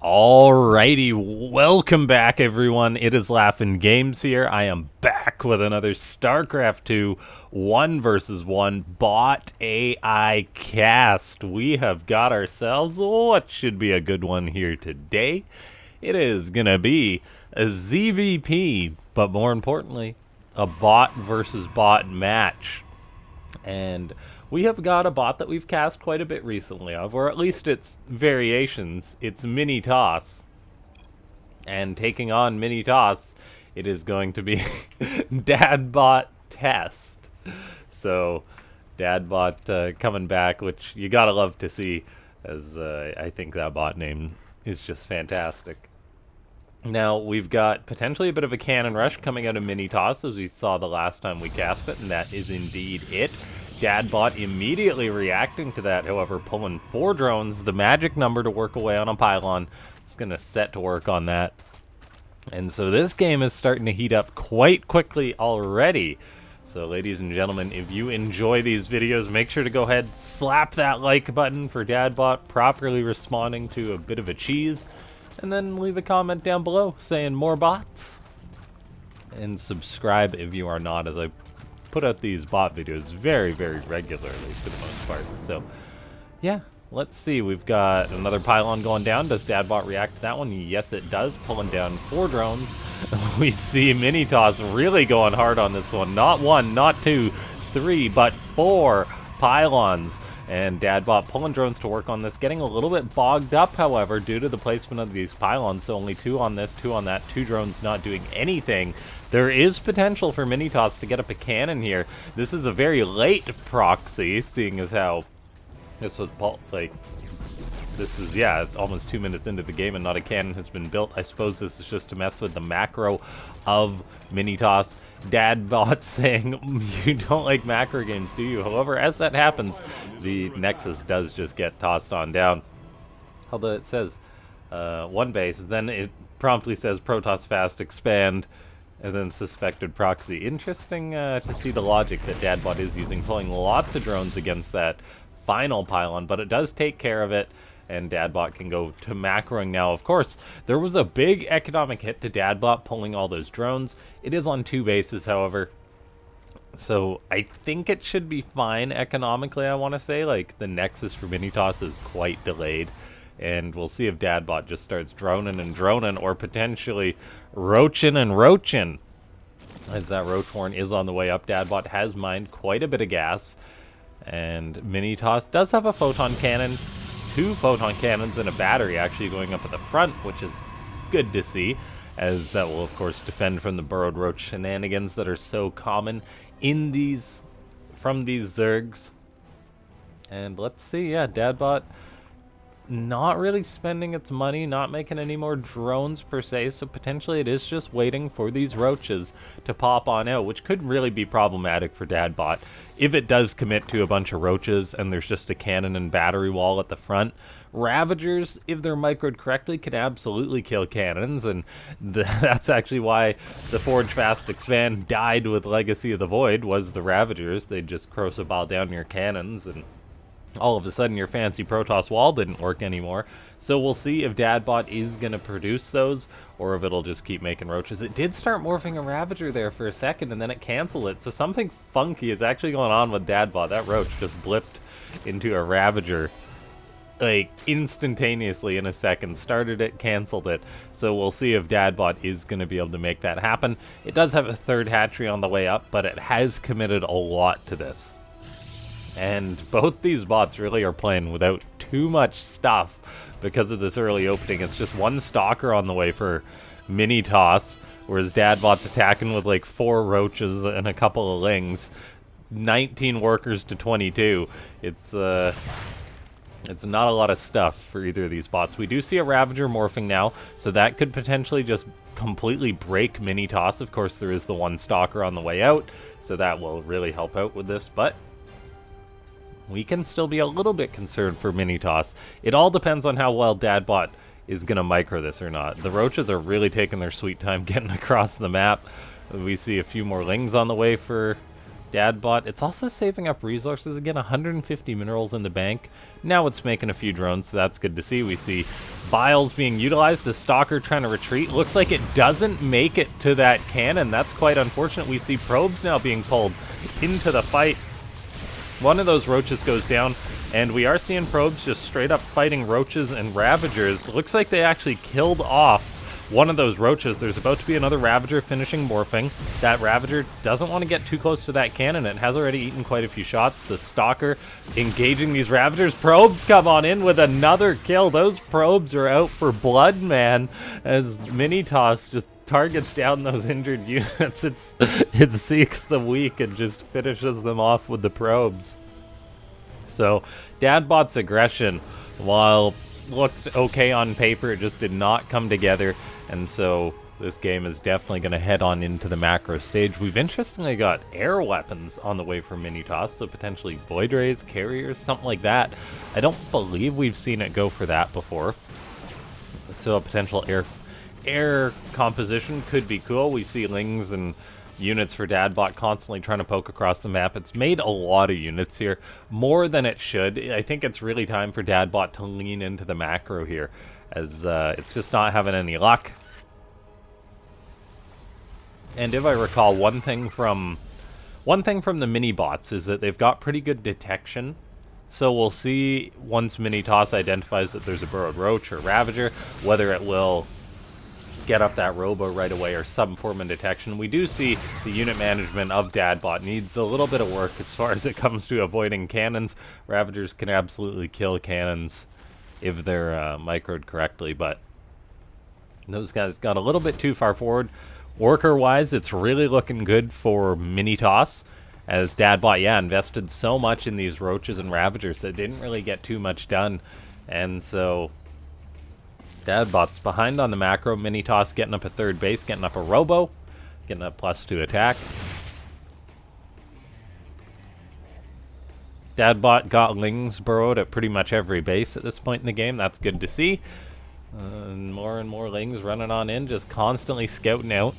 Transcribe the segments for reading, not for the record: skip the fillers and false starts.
Alrighty, welcome back everyone. It is LaughNgamez here. I am back with another Starcraft 2 1 versus 1 bot AI cast. We have got ourselves what should be a good one here today. It is gonna be a ZVP, but more importantly, a bot versus bot match. And we have got a bot that we've cast quite a bit recently of, or at least its variations. It's MiniToss. And taking on MiniToss, it is going to be DadBotTest. So, DadBot coming back, which you gotta love to see, as I think that bot name is just fantastic. Now, we've got potentially a bit of a cannon rush coming out of MiniToss, as we saw the last time we cast it, and that is indeed it. DadBot immediately reacting to that, however, pulling 4 drones, the magic number to work away on a pylon. It's going to set to work on that. And so this game is starting to heat up quite quickly already. So ladies and gentlemen, if you enjoy these videos, make sure to go ahead, slap that like button for DadBot properly responding to a bit of a cheese. And then leave a comment down below saying more bots. And subscribe if you are not, as I put out these bot videos very, very regularly for the most part. So, yeah, let's see. We've got another pylon going down. Does DadBot react to that one? Yes, it does. Pulling down 4 drones. We see MiniToss really going hard on this one. Not 1, not 2, 3, but 4 pylons. And DadBot pulling drones to work on this, getting a little bit bogged up, however, due to the placement of these pylons. So only 2 on this, 2 on that, 2 drones not doing anything. There is potential for MiniToss to get up a cannon here. This is a very late proxy, seeing as how this was, like, this is, yeah, almost 2 minutes into the game and not a cannon has been built. I suppose this is just to mess with the macro of MiniToss. DadBot saying, you don't like macro games, do you? However, as that happens, the Nexus does just get tossed on down. Although it says 1 base, then it promptly says Protoss fast expand, and then suspected proxy. Interesting to see the logic that DadBot is using, pulling lots of drones against that final pylon, but it does take care of it, and DadBot can go to macroing now. Of course, there was a big economic hit to DadBot pulling all those drones. It is on 2 bases, however, so I think it should be fine economically, I want to say. Like, the Nexus for MiniToss is quite delayed, and we'll see if DadBot just starts droning and droning, or potentially roaching and roaching. As that roach horn is on the way up, DadBot has mined quite a bit of gas, and MiniToss does have a photon cannon. 2 photon cannons and a battery actually going up at the front, which is good to see, as that will of course defend from the burrowed roach shenanigans that are so common in these, from these Zergs. And let's see, yeah, DadBot not really spending its money, not making any more drones per se, so potentially it is just waiting for these roaches to pop on out, which could really be problematic for DadBot if it does commit to a bunch of roaches and there's just a cannon and battery wall at the front. Ravagers, if they're microed correctly, can absolutely kill cannons, and that's actually why the Forge Fast Expand died with Legacy of the Void, was the Ravagers. They just Crocobile down your cannons, and all of a sudden your fancy Protoss wall didn't work anymore. So we'll see if DadBot is going to produce those, or if it'll just keep making roaches. It did start morphing a Ravager there for a second, and then it canceled it. So something funky is actually going on with DadBot. That roach just blipped into a Ravager, like, instantaneously in a second. Started it, canceled it. So we'll see if DadBot is going to be able to make that happen. It does have a 3rd hatchery on the way up, but it has committed a lot to this. And both these bots really are playing without too much stuff because of this early opening. It's just 1 stalker on the way for MiniToss, whereas DadBot's attacking with like 4 roaches and a couple of lings. 19 workers to 22. It's not a lot of stuff for either of these bots. We do see a Ravager morphing now, so that could potentially just completely break MiniToss. Of course, there is the 1 stalker on the way out, so that will really help out with this, but we can still be a little bit concerned for MiniToss. It all depends on how well DadBot is going to micro this or not. The roaches are really taking their sweet time getting across the map. We see a few more lings on the way for DadBot, it's also saving up resources again, 150 minerals in the bank. Now it's making a few drones, so that's good to see. We see Biles being utilized, the Stalker trying to retreat. Looks like it doesn't make it to that cannon. That's quite unfortunate. We see probes now being pulled into the fight. One of those roaches goes down, and we are seeing probes just straight up fighting roaches and ravagers. Looks like they actually killed off one of those roaches. There's about to be another Ravager finishing morphing. That Ravager doesn't want to get too close to that cannon. It has already eaten quite a few shots. The Stalker engaging these Ravagers. Probes come on in with another kill. Those probes are out for blood, man, as MiniToss just targets down those injured units. It seeks the weak and just finishes them off with the probes. So DadBot's aggression, while looked okay on paper, it just did not come together. And so this game is definitely going to head on into the macro stage. We've interestingly got air weapons on the way for MiniToss, so potentially Void Rays, Carriers, something like that. I don't believe we've seen it go for that before. So a potential air composition could be cool. We see Lings and units for DadBot constantly trying to poke across the map. It's made a lot of units here, more than it should. I think it's really time for DadBot to lean into the macro here, as it's just not having any luck. And if I recall, one thing from the mini bots is that they've got pretty good detection. So we'll see once MiniToss identifies that there's a burrowed roach or ravager, whether it will get up that robo right away or some form of detection. We do see the unit management of DadBot needs a little bit of work as far as it comes to avoiding cannons. Ravagers can absolutely kill cannons if they're microed correctly, but those guys got a little bit too far forward. Worker-wise, it's really looking good for MiniToss, as DadBot, invested so much in these roaches and ravagers that didn't really get too much done, and so DadBot's behind on the macro. MiniToss getting up a third base, getting up a robo, getting up +2 attack. DadBot got Lings burrowed at pretty much every base at this point in the game. That's good to see. And more Lings running on in, just constantly scouting out.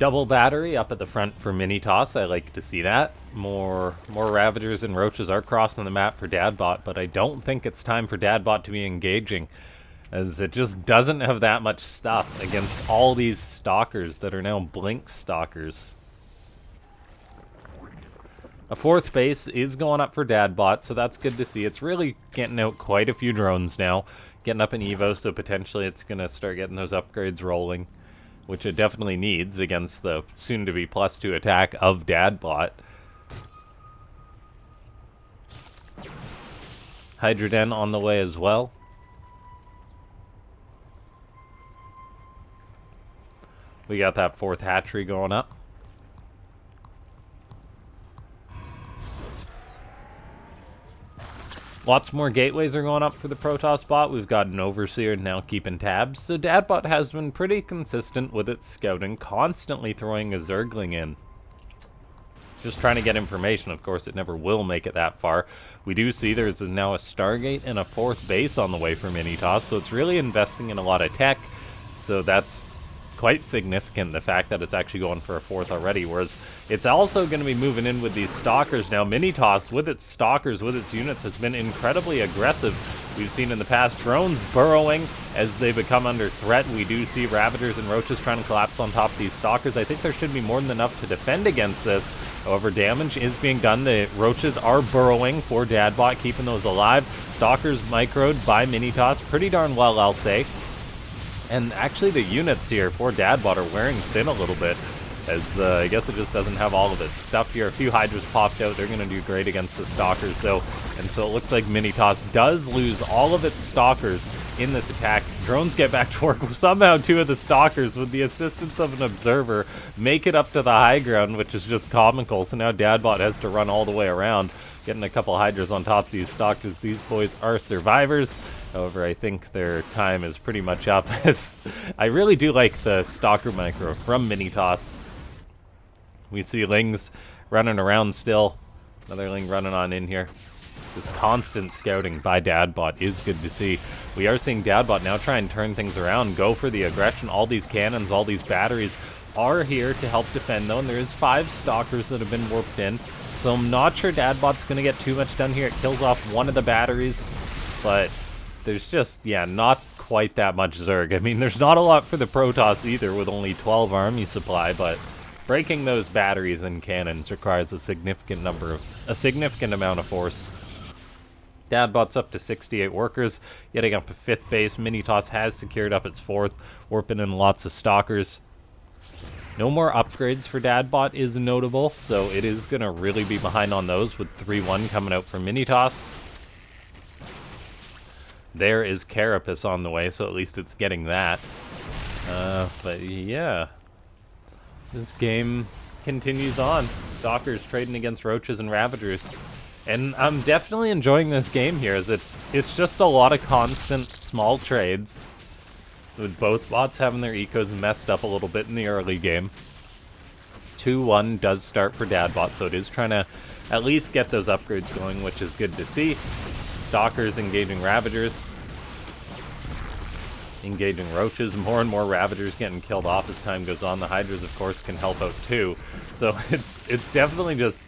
Double battery up at the front for MiniToss. I like to see that. More Ravagers and Roaches are crossing the map for DadBot, but I don't think it's time for DadBot to be engaging, as it just doesn't have that much stuff against all these Stalkers that are now Blink Stalkers. A fourth base is going up for DadBot, so that's good to see. It's really getting out quite a few drones now, getting up an Evo, so potentially it's going to start getting those upgrades rolling, which it definitely needs against the soon-to-be +2 attack of DadBot. Hydroden on the way as well. We got that fourth hatchery going up. Lots more gateways are going up for the Protoss bot. We've got an Overseer now keeping tabs. So DadBot has been pretty consistent with its scouting, constantly throwing a Zergling in. Just trying to get information. Of course, it never will make it that far. We do see there's now a Stargate and a fourth base on the way for MiniToss, so it's really investing in a lot of tech. So that's quite significant, the fact that it's actually going for a fourth already, whereas it's also going to be moving in with these Stalkers. Now MiniToss, with its Stalkers, with its units, has been incredibly aggressive. We've seen in the past drones burrowing as they become under threat. We do see Ravagers and Roaches trying to collapse on top of these Stalkers. I think there should be more than enough to defend against this. However, damage is being done. The Roaches are burrowing for DadBot, keeping those alive. Stalkers microed by MiniToss pretty darn well, I'll say. And actually the units here for DadBot are wearing thin a little bit, as I guess it just doesn't have all of its stuff here. A few Hydras popped out. They're going to do great against the Stalkers, though. And so it looks like MiniToss does lose all of its Stalkers in this attack. Drones get back to work. Somehow two of the Stalkers, with the assistance of an Observer, make it up to the high ground, which is just comical. So now DadBot has to run all the way around, getting a couple Hydras on top of these Stalkers. These boys are survivors. However, I think their time is pretty much up. I really do like the Stalker micro from MiniToss. We see Lings running around still. Another Ling running on in here. This constant scouting by DadBot is good to see. We are seeing DadBot now try and turn things around, go for the aggression. All these cannons, all these batteries are here to help defend, though, and there is 5 Stalkers that have been warped in. So I'm not sure DadBot's going to get too much done here. It kills off one of the batteries, but there's just, yeah, not quite that much Zerg. I mean, there's not a lot for the Protoss either, with only 12 army supply, but breaking those batteries and cannons requires a significant amount of force. DadBot's up to 68 workers, getting up a 5th base. MiniToss has secured up its 4th, warping in lots of Stalkers. No more upgrades for DadBot is notable, so it is going to really be behind on those, with 3-1 coming out for MiniToss. There is Carapace on the way, so at least it's getting that. But yeah, this game continues on. Stalkers trading against Roaches and Ravagers. And I'm definitely enjoying this game here, as it's just a lot of constant small trades, with both bots having their ecos messed up a little bit in the early game. 2-1 does start for DadBot, so it is trying to at least get those upgrades going, which is good to see. Stalkers engaging Ravagers, engaging Roaches, more and more Ravagers getting killed off as time goes on. The Hydras, of course, can help out too. So it's definitely just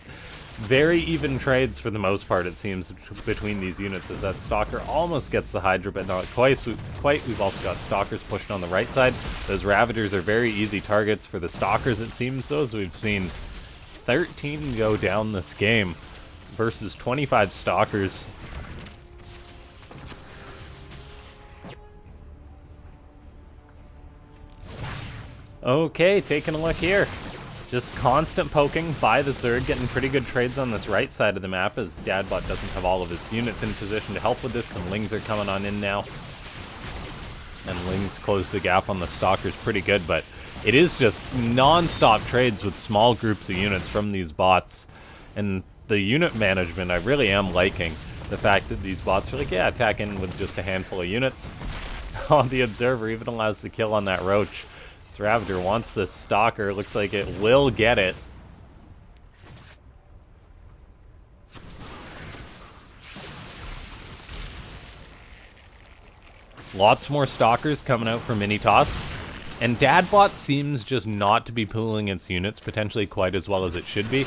very even trades for the most part, it seems, between these units, as that Stalker almost gets the Hydra, but not quite. We've also got Stalkers pushing on the right side. Those Ravagers are very easy targets for the Stalkers, it seems, though, as we've seen 13 go down this game versus 25 Stalkers. Okay, taking a look here. Just constant poking by the Zerg, getting pretty good trades on this right side of the map, as DadBot doesn't have all of his units in position to help with this. Some Lings are coming on in now, and Lings close the gap on the Stalkers pretty good, but it is just non-stop trades with small groups of units from these bots. And the unit management, I really am liking the fact that these bots are like, yeah, attack in with just a handful of units. On the Observer even allows the kill on that Roach. Ravager wants this Stalker. Looks like it will get it. Lots more Stalkers coming out for MiniToss. And DadBot seems just not to be pooling its units potentially quite as well as it should be,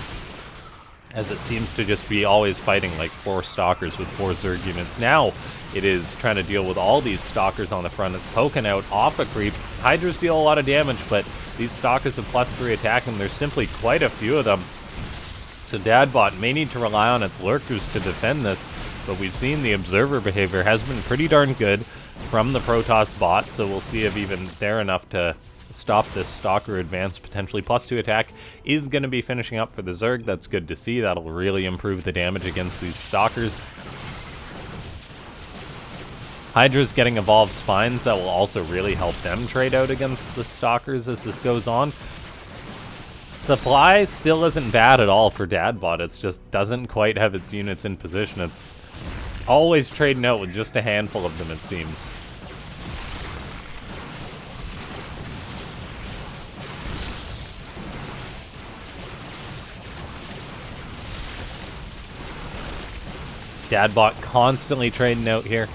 as it seems to just be always fighting like 4 Stalkers with 4 Zerg units. Now it is trying to deal with all these Stalkers on the front. It's poking out off a creep. Hydras deal a lot of damage, but these Stalkers have +3 attack, and there's simply quite a few of them. So DadBot may need to rely on its Lurkers to defend this, but we've seen the Observer behavior has been pretty darn good from the Protoss bot, so we'll see if even they're enough to stop this Stalker advance. Potentially +2 attack is going to be finishing up for the Zerg. That's good to see. That'll really improve the damage against these Stalkers. Hydra's getting evolved spines. That will also really help them trade out against the Stalkers as this goes on. Supply still isn't bad at all for DadBot. It just doesn't quite have its units in position. It's always trading out with just a handful of them, it seems. DadBot constantly trading out here.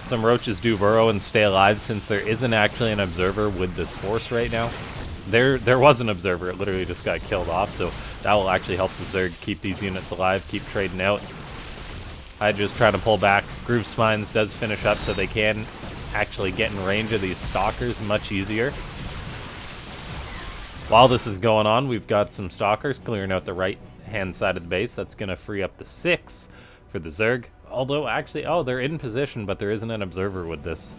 Some Roaches do burrow and stay alive, since there isn't actually an Observer with this force right now. There was an Observer, it literally just got killed off, so that will actually help the Zerg keep these units alive, keep trading out. Hydra's trying to pull back. Groove Spines does finish up, so they can actually get in range of these Stalkers much easier. While this is going on, we've got some Stalkers clearing out the right-hand side of the base. That's going to free up the 6 for the Zerg. Although, actually, oh, they're in position, but there isn't an Observer with this.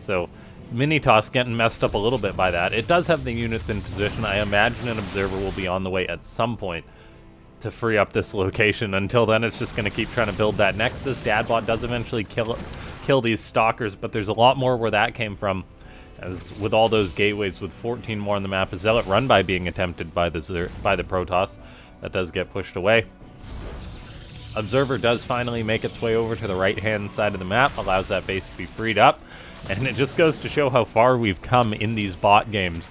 So, MiniToss getting messed up a little bit by that. It does have the units in position. I imagine an Observer will be on the way at some point to free up this location. Until then, it's just going to keep trying to build that Nexus. DadBot does eventually kill these Stalkers, but there's a lot more where that came from. As with all those gateways, with 14 more on the map, a Zealot run-by being attempted by the Protoss. That does get pushed away. Observer does finally make its way over to the right-hand side of the map, allows that base to be freed up, and it just goes to show how far we've come in these bot games.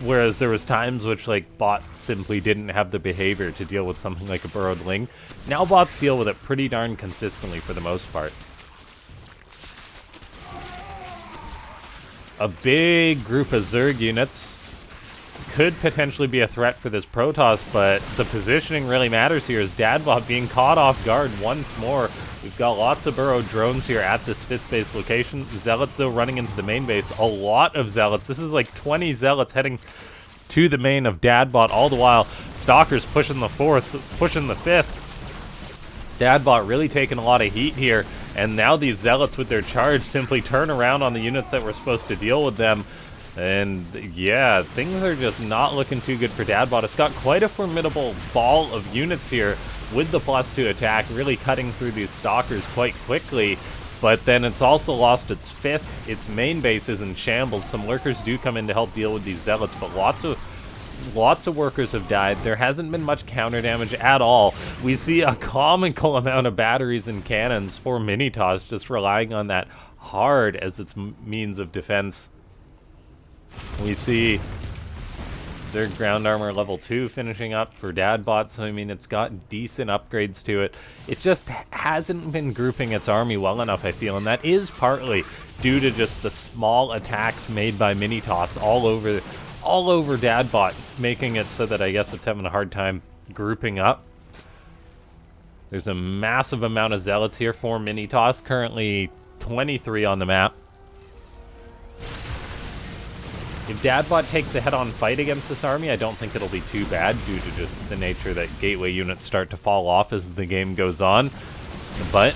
whereas there was times which, like, bots simply didn't have the behavior to deal with something like a burrowed ling. Now bots deal with it pretty darn consistently for the most part. A big group of Zerg units could potentially be a threat for this Protoss, but the positioning really matters here as DadBot being caught off guard once more. We've got lots of burrowed drones here at this 5th base location. Zealots, though, running into the main base. A lot of Zealots. This is like 20 Zealots heading to the main of DadBot. All the while, Stalkers pushing the 4th, pushing the 5th. DadBot really taking a lot of heat here. And now these Zealots with their charge simply turn around on the units that were supposed to deal with them. And yeah, things are just not looking too good for DadBot. It's got quite a formidable ball of units here with the +2 attack, really cutting through these Stalkers quite quickly. But then it's also lost its 5th. Its main base is in shambles. Some lurkers do come in to help deal with these Zealots, but lots of workers have died. There hasn't been much counter damage at all. We see a comical amount of batteries and cannons for MiniToss, just relying on that hard as its means of defense. We see Zerg ground armor level 2 finishing up for DadBot, so I mean it's got decent upgrades to it. It just hasn't been grouping its army well enough, I feel, and that is partly due to just the small attacks made by MiniToss all over DadBot, making it so that I guess it's having a hard time grouping up. There's a massive amount of Zealots here for MiniToss, currently 23 on the map. If DadBot takes a head-on fight against this army, I don't think it'll be too bad due to just the nature that gateway units start to fall off as the game goes on. But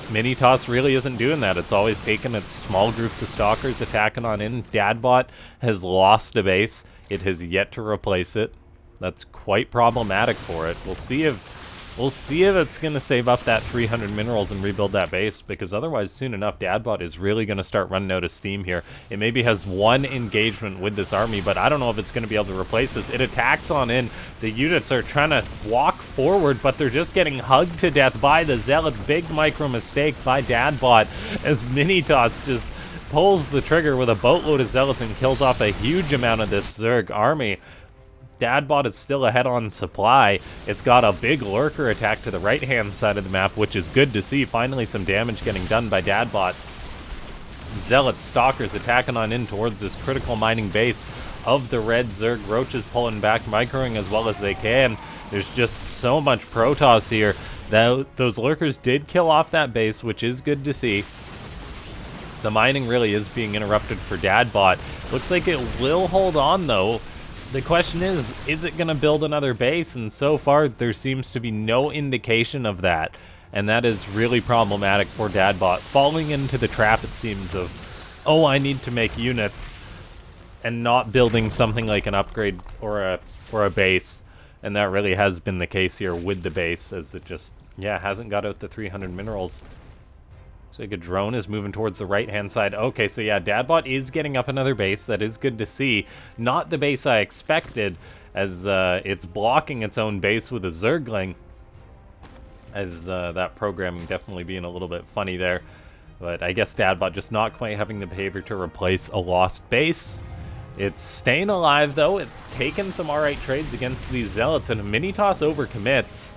MiniToss really isn't doing that. It's always taken its small groups of Stalkers attacking on in. DadBot has lost a base. It has yet to replace it. That's quite problematic for it. We'll see if it's going to save up that 300 minerals and rebuild that base, because otherwise soon enough DadBot is really going to start running out of steam here. It maybe has one engagement with this army, but I don't know if it's going to be able to replace this. It attacks on in. The units are trying to walk forward, but they're just getting hugged to death by the Zealots. Big micro mistake by DadBot as MiniToss just pulls the trigger with a boatload of Zealots and kills off a huge amount of this Zerg army. DadBot is still ahead on supply. It's got a big lurker attack to the right-hand side of the map, which is good to see. Finally, some damage getting done by DadBot. Zealots, Stalkers attacking on in towards this critical mining base of the red Zerg. Roaches pulling back, microing as well as they can. There's just so much Protoss here. Those lurkers did kill off that base, which is good to see. The mining really is being interrupted for DadBot. Looks like it will hold on, though. The question is it going to build another base? And so far, there seems to be no indication of that. And that is really problematic for DadBot. Falling into the trap, it seems, of, oh, I need to make units, and not building something like an upgrade or a base. And that really has been the case here with the base, as it just, yeah, hasn't got out the 300 minerals. So like a drone is moving towards the right-hand side. Okay, so yeah, DadBot is getting up another base. That is good to see. Not the base I expected, as it's blocking its own base with a Zergling. As that programming definitely being a little bit funny there. But I guess DadBot just not quite having the behavior to replace a lost base. It's staying alive, though. It's taken some alright trades against these Zealots, and if MiniToss overcommits,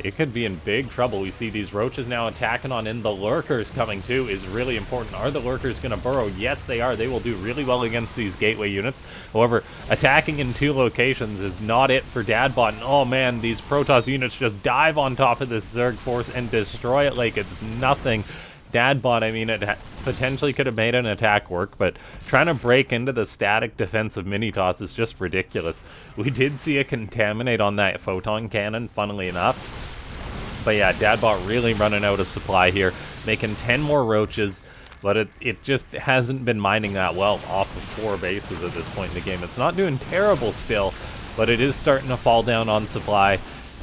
it could be in big trouble. We see these roaches now attacking on in. The lurkers coming too is really important. Are the lurkers going to burrow? Yes, they are. They will do really well against these gateway units. However, attacking in 2 locations is not it for DadBot. And oh man, these Protoss units just dive on top of this Zerg force and destroy it like it's nothing. DadBot, I mean, it potentially could have made an attack work, but trying to break into the static defense of MiniToss is just ridiculous. We did see a contaminate on that photon cannon, funnily enough. But yeah, DadBot really running out of supply here, making 10 more roaches, but it just hasn't been mining that well off of 4 bases at this point in the game. It's not doing terrible still, but it is starting to fall down on supply.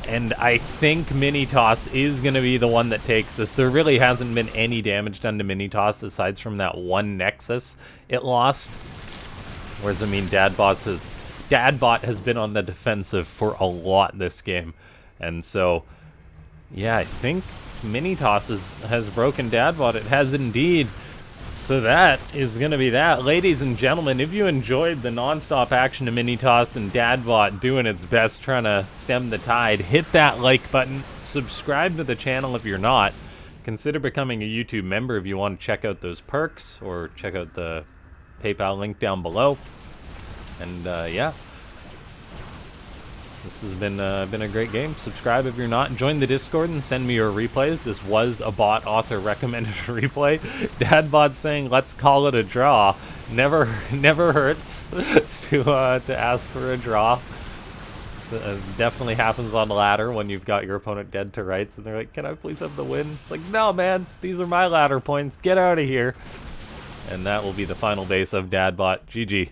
And I think MiniToss is going to be the one that takes this. There really hasn't been any damage done to MiniToss aside from that one Nexus it lost. Whereas, I mean, DadBot has been on the defensive for a lot this game. And so, yeah, I think MiniToss has broken DadBot. It has indeed. So that is going to be that. Ladies and gentlemen, if you enjoyed the non-stop action of MiniToss and DadBot doing its best trying to stem the tide, hit that like button. Subscribe to the channel if you're not. Consider becoming a YouTube member if you want to check out those perks, or check out the PayPal link down below. And yeah. This has been a great game. Subscribe if you're not. Join the Discord and send me your replays. This was a bot author recommended replay. DadBot saying, "Let's call it a draw." Never hurts to ask for a draw. So, definitely happens on the ladder when you've got your opponent dead to rights, and they're like, "Can I please have the win?" It's like, "No, man. These are my ladder points. Get out of here." And that will be the final base of DadBot. GG.